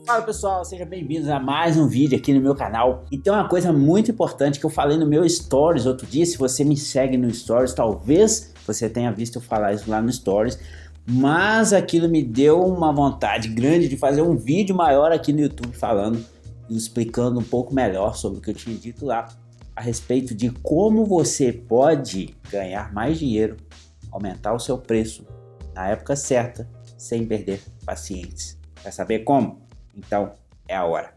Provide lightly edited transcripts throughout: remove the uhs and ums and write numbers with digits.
Fala pessoal, sejam bem-vindos a mais um vídeo aqui no meu canal. E tem uma coisa muito importante que eu falei no meu Stories outro dia. Se você me segue no Stories, talvez você tenha visto eu falar isso lá no Stories, mas aquilo me deu uma vontade grande de fazer um vídeo maior aqui no YouTube falando e explicando um pouco melhor sobre o que eu tinha dito lá a respeito de como você pode ganhar mais dinheiro, aumentar o seu preço na época certa, sem perder pacientes. Quer saber como? Então é a hora.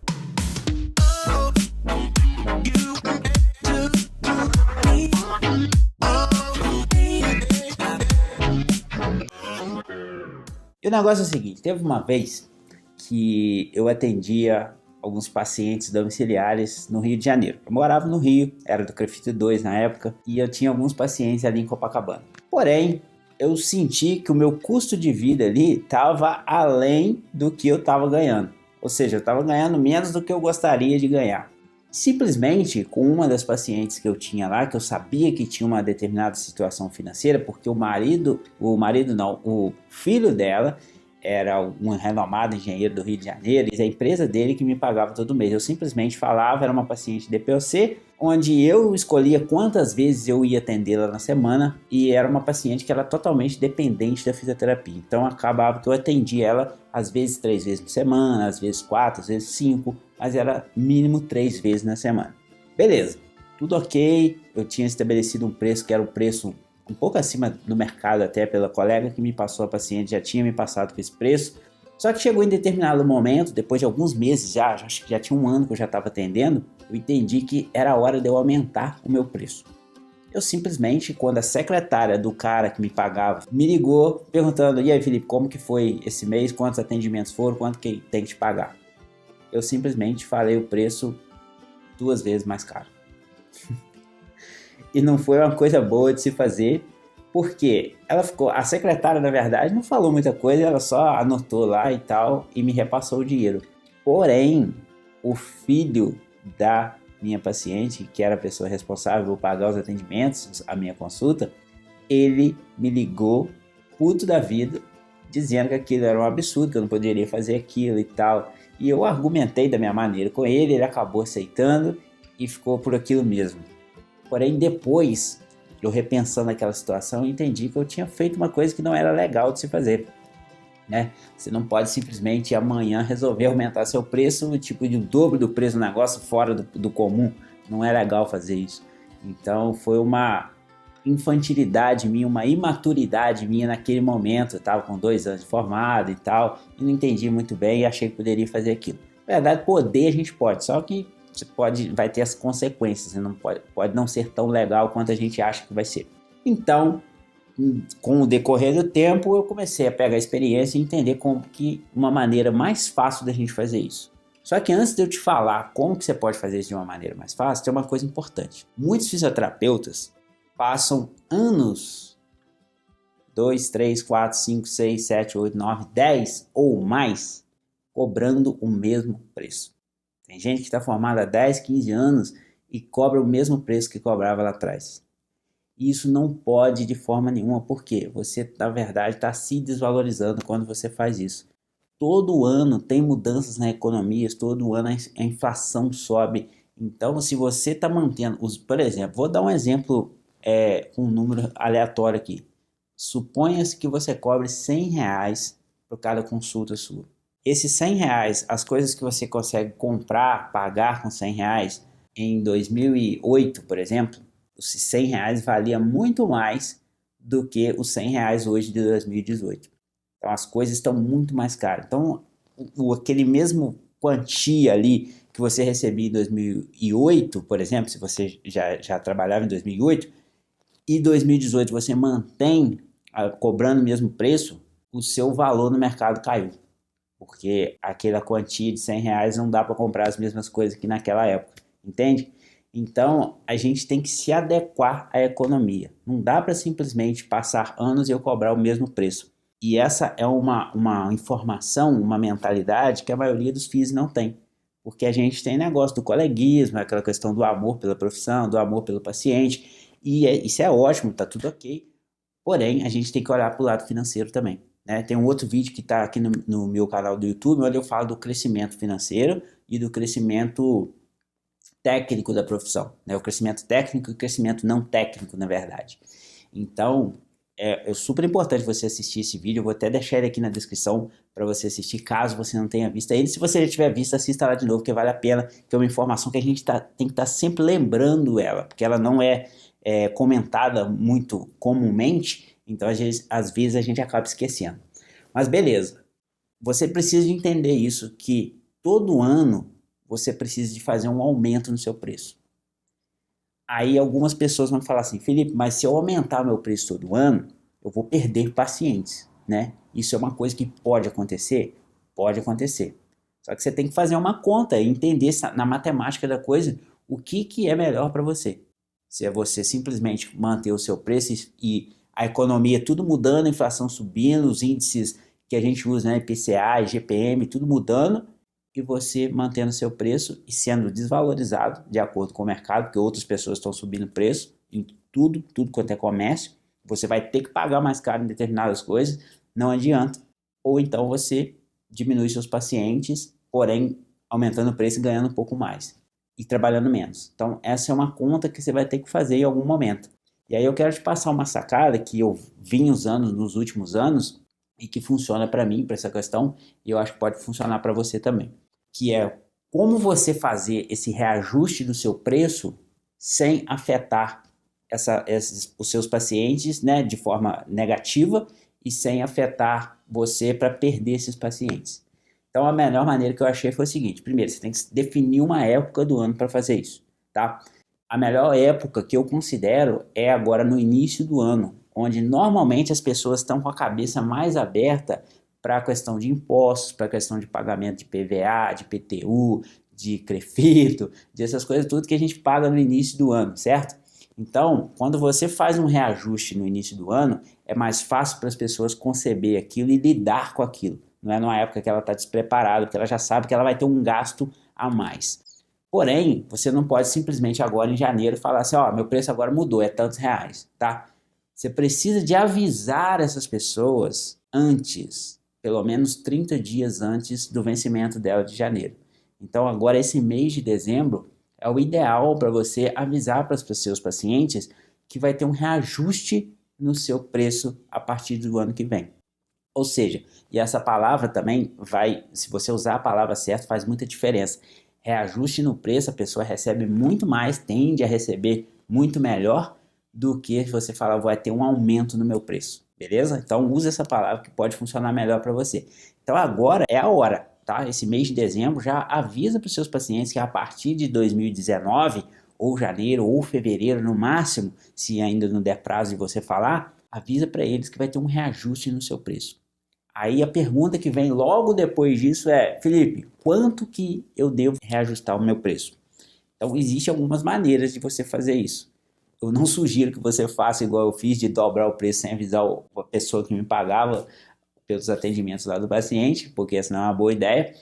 E o negócio é o seguinte, teve uma vez que eu atendia alguns pacientes domiciliares no Rio de Janeiro. Eu morava no Rio, era do CREFIT 2 na época, e eu tinha alguns pacientes ali em Copacabana. Porém, eu senti que o meu custo de vida ali estava além do que eu estava ganhando. Ou seja, eu estava ganhando menos do que eu gostaria de ganhar. Simplesmente, com uma das pacientes que eu tinha lá, que eu sabia que tinha uma determinada situação financeira, porque o filho dela era um renomado engenheiro do Rio de Janeiro, e a empresa dele que me pagava todo mês. Eu simplesmente falava, era uma paciente DPOC, onde eu escolhia quantas vezes eu ia atendê-la na semana, e era uma paciente que era totalmente dependente da fisioterapia. Então acabava que eu atendia ela às vezes 3 vezes por semana, às vezes 4, às vezes 5, mas era mínimo 3 vezes na semana. Beleza, tudo ok, eu tinha estabelecido um preço que era um preço um pouco acima do mercado, até pela colega que me passou a paciente, já tinha me passado com esse preço. Só que chegou em determinado momento, depois de alguns meses acho que já tinha um ano que eu já estava atendendo, eu entendi que era a hora de eu aumentar o meu preço. Eu simplesmente, quando a secretária do cara que me pagava me ligou perguntando: e aí Felipe, como que foi esse mês, quantos atendimentos foram, quanto que tem que te pagar? Eu simplesmente falei o preço 2 vezes mais caro. E não foi uma coisa boa de se fazer, porque a secretária na verdade não falou muita coisa, ela só anotou lá e tal e me repassou o dinheiro. Porém, o filho da minha paciente, que era a pessoa responsável por pagar os atendimentos, a minha consulta, ele me ligou puto da vida, dizendo que aquilo era um absurdo, que eu não poderia fazer aquilo e tal. E eu argumentei da minha maneira com ele, ele acabou aceitando e ficou por aquilo mesmo. Porém, depois, eu repensando aquela situação, entendi que eu tinha feito uma coisa que não era legal de se fazer, né? Você não pode simplesmente amanhã resolver aumentar seu preço, tipo de dobro do preço do negócio, fora do comum. Não é legal fazer isso. Então, foi uma infantilidade minha, uma imaturidade minha naquele momento. Eu estava com 2 anos de formado e tal, e não entendi muito bem e achei que poderia fazer aquilo. Na verdade, poder a gente pode, só que vai ter as consequências, não pode não ser tão legal quanto a gente acha que vai ser. Então, com o decorrer do tempo, eu comecei a pegar a experiência e entender como que uma maneira mais fácil da gente fazer isso. Só que antes de eu te falar como que você pode fazer isso de uma maneira mais fácil, tem uma coisa importante. Muitos fisioterapeutas passam anos, 2, 3, 4, 5, 6, 7, 8, 9, 10 ou mais, cobrando o mesmo preço. Tem gente que está formada há 10, 15 anos e cobra o mesmo preço que cobrava lá atrás. Isso não pode de forma nenhuma, porque você, na verdade, está se desvalorizando quando você faz isso. Todo ano tem mudanças na economia, todo ano a inflação sobe. Então, se você está mantendo, por exemplo, vou dar um exemplo com um número aleatório aqui. Suponha-se que você cobre R$100 por cada consulta sua. Esses R$100, as coisas que você consegue comprar, pagar com R$100, em 2008, por exemplo, os R$100 valia muito mais do que os R$100 hoje de 2018. Então as coisas estão muito mais caras. Então aquele mesmo quantia ali que você recebia em 2008, por exemplo, se você já trabalhava em 2008, e 2018 você mantém cobrando o mesmo preço, o seu valor no mercado caiu. Porque aquela quantia de R$100 não dá para comprar as mesmas coisas que naquela época, entende? Então, a gente tem que se adequar à economia. Não dá para simplesmente passar anos e eu cobrar o mesmo preço. E essa é uma informação, uma mentalidade que a maioria dos FIIs não tem. Porque a gente tem negócio do coleguismo, aquela questão do amor pela profissão, do amor pelo paciente, e isso é ótimo, tá tudo ok. Porém, a gente tem que olhar para o lado financeiro também. né? Tem um outro vídeo que está aqui no meu canal do YouTube, onde eu falo do crescimento financeiro e do crescimento técnico da profissão, né? O crescimento técnico e o crescimento não técnico, na verdade. Então, é super importante você assistir esse vídeo. Eu vou até deixar ele aqui na descrição para você assistir, caso você não tenha visto ele. Se você já tiver visto, assista lá de novo, porque vale a pena, que é uma informação que a gente tem que estar sempre lembrando ela, porque ela não é comentada muito comumente, então às vezes a gente acaba esquecendo. Mas beleza, você precisa de entender isso, que todo ano você precisa de fazer um aumento no seu preço. Aí algumas pessoas vão falar assim, Felipe, mas se eu aumentar meu preço todo ano, eu vou perder pacientes, né? Isso é uma coisa que pode acontecer? Pode acontecer. Só que você tem que fazer uma conta e entender na matemática da coisa o que é melhor para você. Se é você simplesmente manter o seu preço e a economia tudo mudando, a inflação subindo, os índices que a gente usa, né, IPCA, IGPM, tudo mudando, e você mantendo seu preço e sendo desvalorizado de acordo com o mercado, porque outras pessoas estão subindo o preço em tudo quanto é comércio, você vai ter que pagar mais caro em determinadas coisas, não adianta. Ou então você diminui seus pacientes, porém aumentando o preço e ganhando um pouco mais, e trabalhando menos. Então essa é uma conta que você vai ter que fazer em algum momento. E aí eu quero te passar uma sacada que eu vim usando nos últimos anos, e que funciona para mim, para essa questão, e eu acho que pode funcionar para você também, que é como você fazer esse reajuste do seu preço sem afetar os seus pacientes, né, de forma negativa e sem afetar você para perder esses pacientes. Então a melhor maneira que eu achei foi o seguinte, primeiro, você tem que definir uma época do ano para fazer isso, tá? A melhor época que eu considero é agora no início do ano, onde normalmente as pessoas estão com a cabeça mais aberta para a questão de impostos, para a questão de pagamento de PVA, de PTU, de CREFITO, dessas coisas tudo que a gente paga no início do ano, certo? Então, quando você faz um reajuste no início do ano, é mais fácil para as pessoas conceber aquilo e lidar com aquilo. Não é numa época que ela está despreparada, porque ela já sabe que ela vai ter um gasto a mais. Porém, você não pode simplesmente agora em janeiro falar assim, ó, meu preço agora mudou, é tantos reais, tá? Você precisa de avisar essas pessoas antes, pelo menos 30 dias antes do vencimento dela de janeiro. Então agora esse mês de dezembro é o ideal para você avisar para os seus pacientes que vai ter um reajuste no seu preço a partir do ano que vem. Ou seja, e essa palavra também vai, se você usar a palavra certa, faz muita diferença. Reajuste no preço, a pessoa recebe muito mais, tende a receber muito melhor do que você falar, vai ter um aumento no meu preço, beleza? Então use essa palavra que pode funcionar melhor para você. Então agora é a hora, tá? Esse mês de dezembro já avisa para os seus pacientes que a partir de 2019, ou janeiro, ou fevereiro no máximo, se ainda não der prazo de você falar, avisa para eles que vai ter um reajuste no seu preço. Aí a pergunta que vem logo depois disso é, Felipe, quanto que eu devo reajustar o meu preço? Então, existem algumas maneiras de você fazer isso. Eu não sugiro que você faça igual eu fiz, de dobrar o preço sem avisar a pessoa que me pagava pelos atendimentos lá do paciente, porque essa não é uma boa ideia.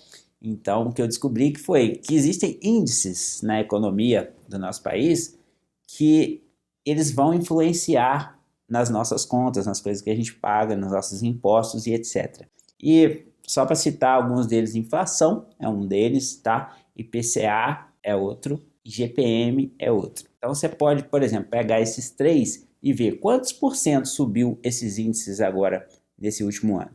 Então, o que eu descobri foi que existem índices na economia do nosso país que eles vão influenciar nas nossas contas, nas coisas que a gente paga, nos nossos impostos e etc. E só para citar alguns deles, inflação é um deles, tá? IPCA é outro, IGPM é outro. Então você pode, por exemplo, pegar esses três e ver quantos por cento subiu esses índices agora nesse último ano.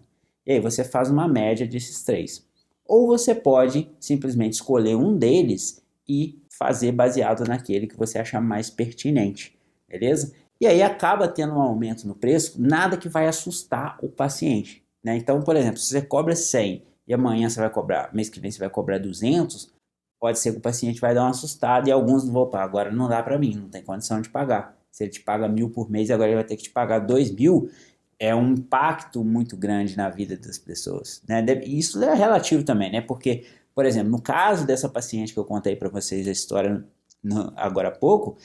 E aí você faz uma média desses três. Ou você pode simplesmente escolher um deles e fazer baseado naquele que você achar mais pertinente, beleza? E aí acaba tendo um aumento no preço, nada que vai assustar o paciente, né? Então, por exemplo, se você cobra 100 e amanhã você vai cobrar, mês que vem você vai cobrar 200, pode ser que o paciente vai dar uma assustada e alguns não vão pagar. Agora não dá para mim, não tem condição de pagar. Se ele te paga 1.000 por mês, agora ele vai ter que te pagar 2.000, é um impacto muito grande na vida das pessoas, né? Isso é relativo também, né? Porque, por exemplo, no caso dessa paciente que eu contei para vocês a história agora há pouco,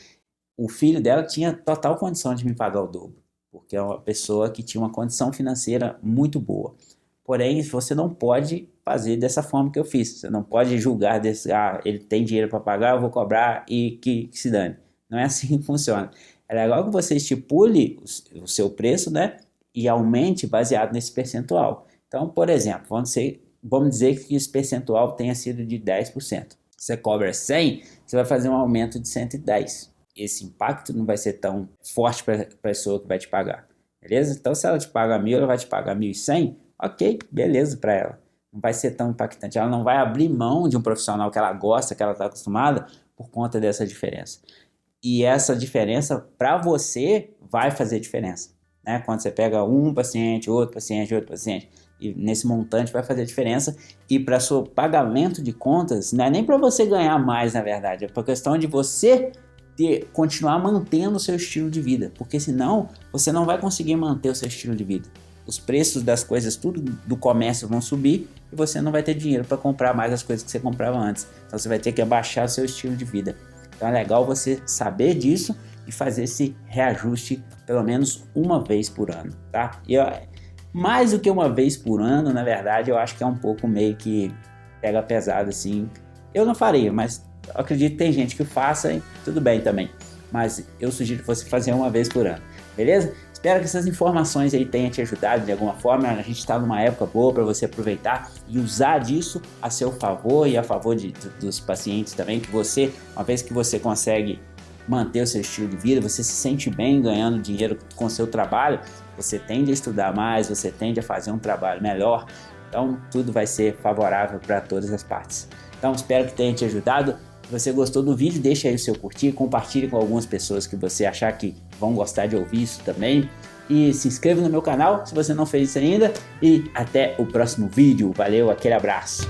o filho dela tinha total condição de me pagar o dobro, porque é uma pessoa que tinha uma condição financeira muito boa. Porém, você não pode fazer dessa forma que eu fiz. Você não pode julgar desse, ele tem dinheiro para pagar, eu vou cobrar e que se dane. Não é assim que funciona. É legal que você estipule o seu preço, né? e aumente baseado nesse percentual. Então, por exemplo, vamos dizer que esse percentual tenha sido de 10%. Você cobra 100, você vai fazer um aumento de 110. Esse impacto não vai ser tão forte para a pessoa que vai te pagar, beleza? Então, se ela te paga 1.000, ela vai te pagar 1.100, ok, beleza para ela. Não vai ser tão impactante. Ela não vai abrir mão de um profissional que ela gosta, que ela está acostumada, por conta dessa diferença. E essa diferença, para você, vai fazer diferença, né? Quando você pega um paciente, outro paciente, e nesse montante vai fazer diferença. E para seu pagamento de contas, não é nem para você ganhar mais, na verdade, é por questão de você continuar mantendo o seu estilo de vida, porque senão você não vai conseguir manter o seu estilo de vida. Os preços das coisas, tudo do comércio vão subir e você não vai ter dinheiro para comprar mais as coisas que você comprava antes. Então você vai ter que abaixar o seu estilo de vida. Então é legal você saber disso e fazer esse reajuste pelo menos uma vez por ano, tá? E mais do que uma vez por ano, na verdade, eu acho que é um pouco meio que pega pesado assim. Eu não faria, mas eu acredito que tem gente que faça e tudo bem também. Mas eu sugiro que você fazer uma vez por ano, beleza? Espero que essas informações aí tenham te ajudado de alguma forma. A gente está numa época boa para você aproveitar e usar disso a seu favor e a favor dos pacientes também, que você, uma vez que você consegue manter o seu estilo de vida, você se sente bem ganhando dinheiro com o seu trabalho, você tende a estudar mais, você tende a fazer um trabalho melhor, então tudo vai ser favorável para todas as partes. Então espero que tenha te ajudado. Se você gostou do vídeo, deixa aí o seu curtir, compartilhe com algumas pessoas que você achar que vão gostar de ouvir isso também. E se inscreva no meu canal se você não fez isso ainda. E até o próximo vídeo. Valeu, aquele abraço.